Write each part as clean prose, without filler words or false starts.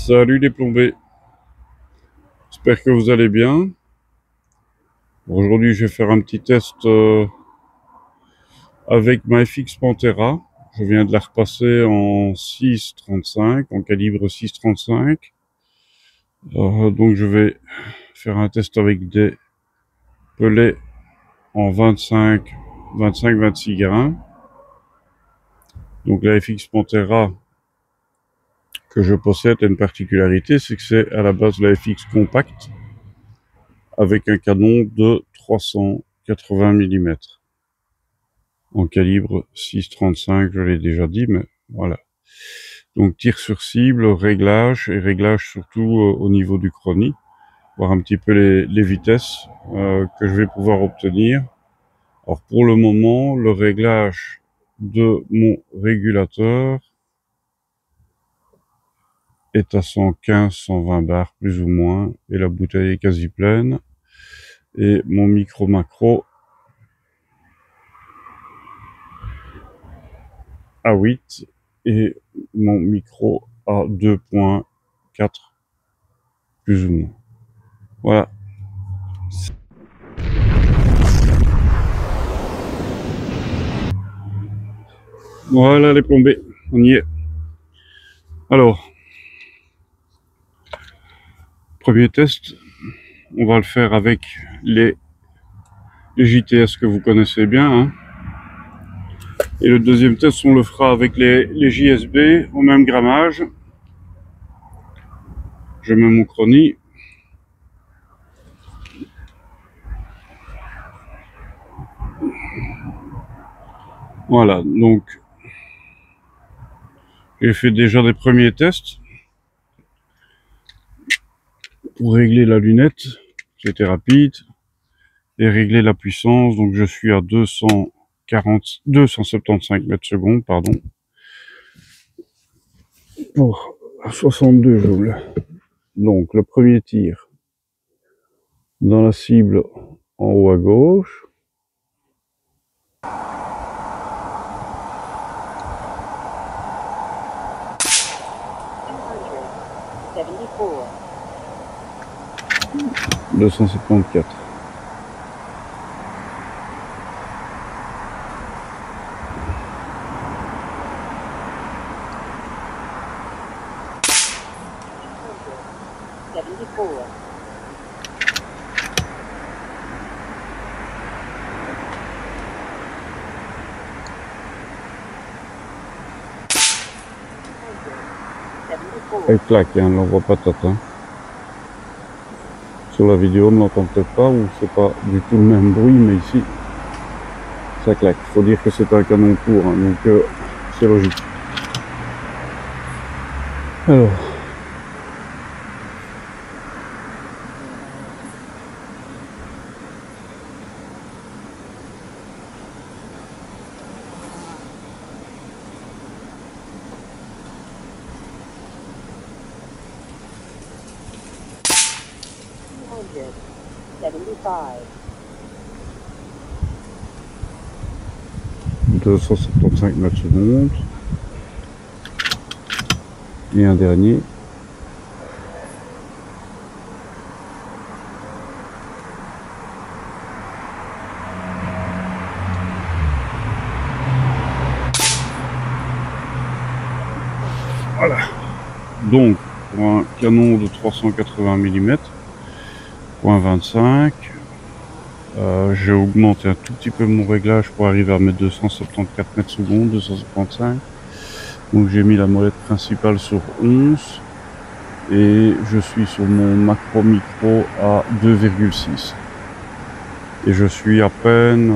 Salut les plombés, j'espère que vous allez bien. Aujourd'hui je vais faire un petit test avec ma FX Pantera. Je viens de la repasser en 6.35, en calibre 6.35. Donc je vais faire un test avec des pelets en 25-26 grains. Donc la FX Pantera que je possède a une particularité, c'est que c'est à la base la FX Compact avec un canon de 380 mm. En calibre 6.35, je l'ai déjà dit, mais voilà. Donc tir sur cible, réglage, et réglage surtout au niveau du chronie, voir un petit peu les vitesses que je vais pouvoir obtenir. Alors pour le moment, le réglage de mon régulateur est à 115-120 bars plus ou moins, et la bouteille est quasi pleine. Et mon micro macro à 8 et mon micro à 2.4 plus ou moins. Voilà. Voilà les plombés, on y est. Alors, premier test, on va le faire avec les JTS que vous connaissez bien. Hein. Et le deuxième test, on le fera avec les JSB au même grammage. Je mets mon chronie. Voilà, donc j'ai fait déjà des premiers tests pour régler la lunette. C'était rapide. Et régler la puissance, donc je suis à 275 mètres secondes, pardon, pour 62 joules. Donc le premier tir dans la cible en haut à gauche. « 274. Elle claque, hein, on ne voit pas tête. Hein. Sur la vidéo, on ne l'entend peut-être pas, ou c'est pas du tout le même bruit, mais ici, ça claque. Il faut dire que c'est un canon court, hein, donc c'est logique. Alors. « 275 mètres secondes. Et un dernier. Voilà. Donc, pour un canon de 380 mm, point 25, j'ai augmenté un tout petit peu mon réglage pour arriver à mettre 274 mètres secondes, 275. Donc j'ai mis la molette principale sur 11 et je suis sur mon macro micro à 2,6. Et je suis à peine,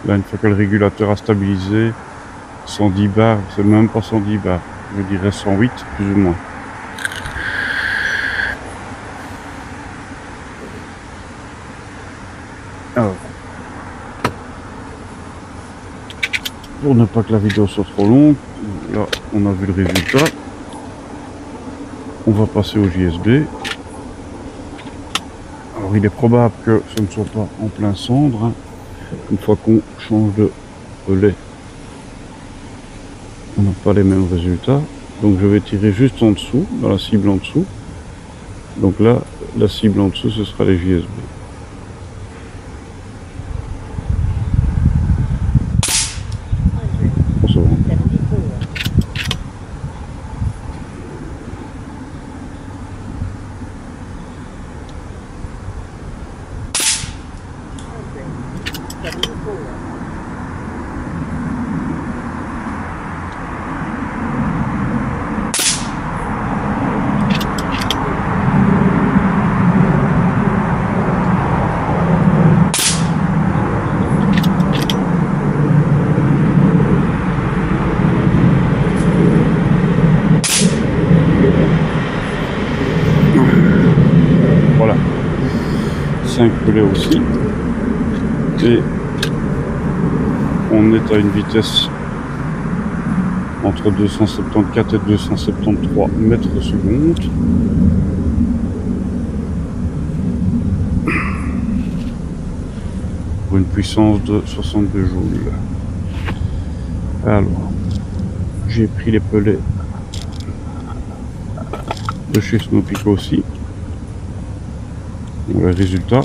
là une fois que le régulateur a stabilisé, 110 bars, c'est même pas 110 bars, je dirais 108 plus ou moins. Alors, pour ne pas que la vidéo soit trop longue, là on a vu le résultat. On va passer au JSB. Alors il est probable que ce ne soit pas en plein cendre, hein. Une fois qu'on change de relais, on n'a pas les mêmes résultats. Donc je vais tirer juste en dessous, dans la cible en dessous. Donc là, la cible en dessous, ce sera les JSB. On se rend. Voilà, 5 pelets aussi, et on est à une vitesse entre 274 et 273 mètres seconde. Pour une puissance de 62 joules. Alors, j'ai pris les pelets de chez Snowpeak aussi. Le résultat,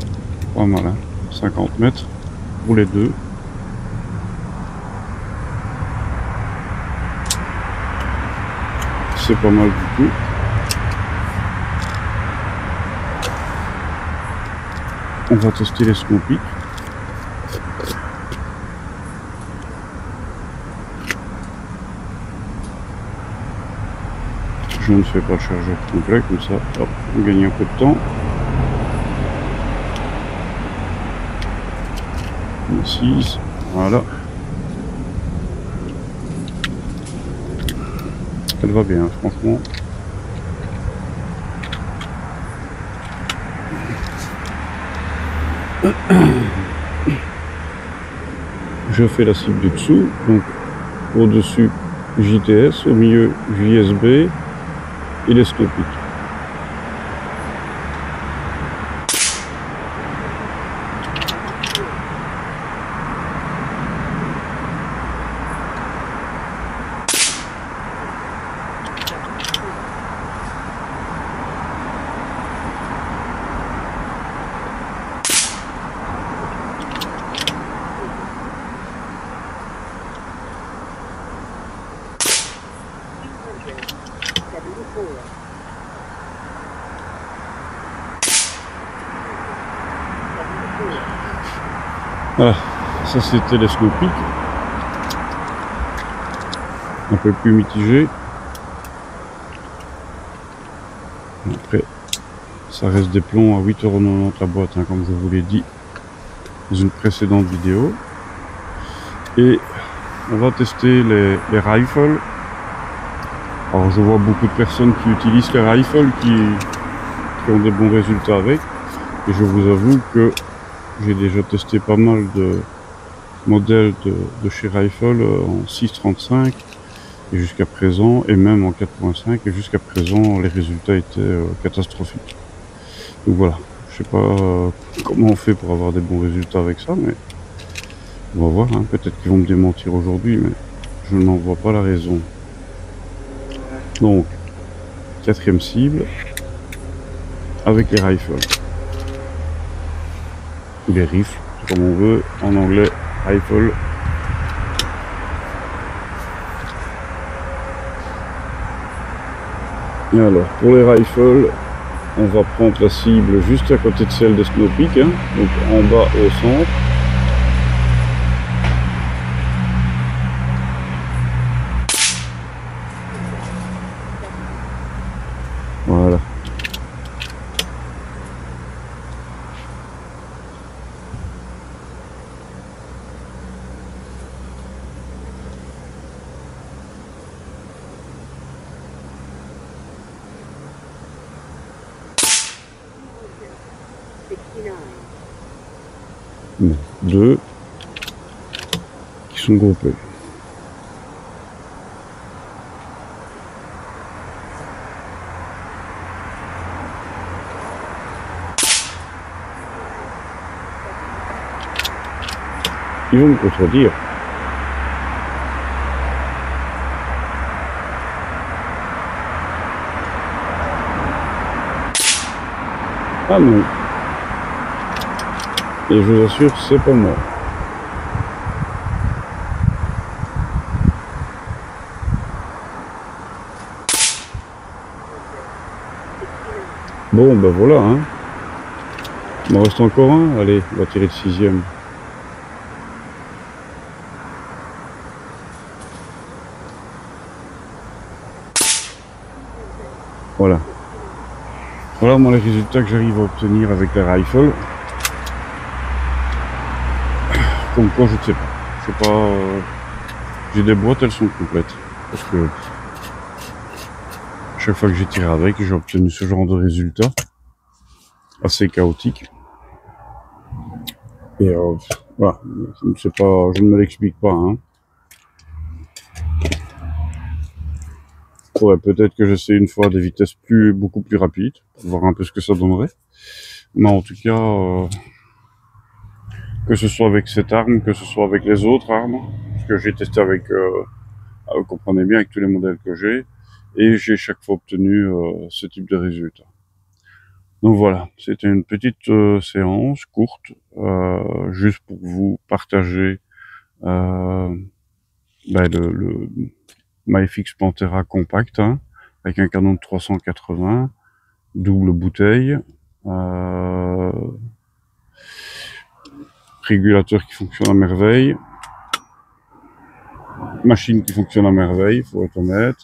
pas mal, hein, 50 mètres pour les deux. C'est pas mal du tout. On va tester les Snowpeak. Je ne fais pas le chargeur complet, comme ça, hop, on gagne un peu de temps. 6, voilà. Elle va bien, franchement. Je fais la cible du dessous, donc au-dessus JTS, au milieu JSB et les Snowpeak. Voilà, ça c'était les Snowpeak. Un peu plus mitigé. Après, ça reste des plombs à 8,90 € la boîte, hein, comme je vous l'ai dit dans une précédente vidéo. Et on va tester les rifles. Alors je vois beaucoup de personnes qui utilisent les rifles, qui ont des bons résultats avec. Et je vous avoue que j'ai déjà testé pas mal de modèles de chez Rifle en 6,35 et jusqu'à présent, et même en 4,5, et jusqu'à présent les résultats étaient catastrophiques. Donc voilà, je sais pas comment on fait pour avoir des bons résultats avec ça, mais on va voir, hein. Peut-être qu'ils vont me démentir aujourd'hui, mais je n'en vois pas la raison. Donc, 4e cible avec les rifles. Ou les rifles, comme on veut, en anglais, rifle. Et alors, pour les rifles, on va prendre la cible juste à côté de celle de Snowpeak, hein, donc en bas au centre. Voilà. Deux qui sont groupés. Ils vont me contredire. Ah non. Et je vous assure, c'est pas moi. Bon, ben voilà, hein. Il m'en reste encore un. Allez, on va tirer le 6e. Voilà. Voilà, moi, les résultats que j'arrive à obtenir avec la rifle. Comme quoi, je ne sais pas. Je sais pas. J'ai des boîtes, elles sont complètes. Parce que chaque fois que j'ai tiré avec, j'ai obtenu ce genre de résultats. Assez chaotique. Et voilà. Je ne sais pas, je ne me l'explique pas, hein. Ouais, peut-être que j'essaie une fois des vitesses beaucoup plus rapides, pour voir un peu ce que ça donnerait. Mais en tout cas, que ce soit avec cette arme, que ce soit avec les autres armes, parce que j'ai testé avec, vous comprenez bien, avec tous les modèles que j'ai, et j'ai chaque fois obtenu ce type de résultat. Donc voilà, c'était une petite séance courte, juste pour vous partager le MyFX Pantera compact, hein, avec un canon de 380, double bouteille, régulateur qui fonctionne à merveille, machine qui fonctionne à merveille, faut être honnête.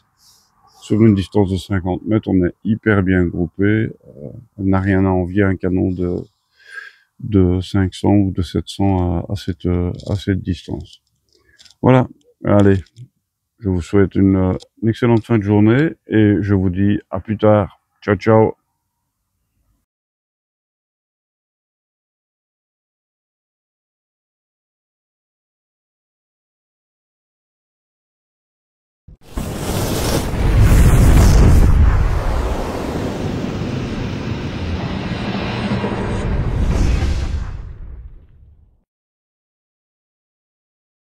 Sur une distance de 50 mètres, on est hyper bien groupé. On n'a rien à envier à un canon de 500 ou de 700 à cette distance. Voilà, allez, je vous souhaite une excellente fin de journée et je vous dis à plus tard. Ciao, ciao.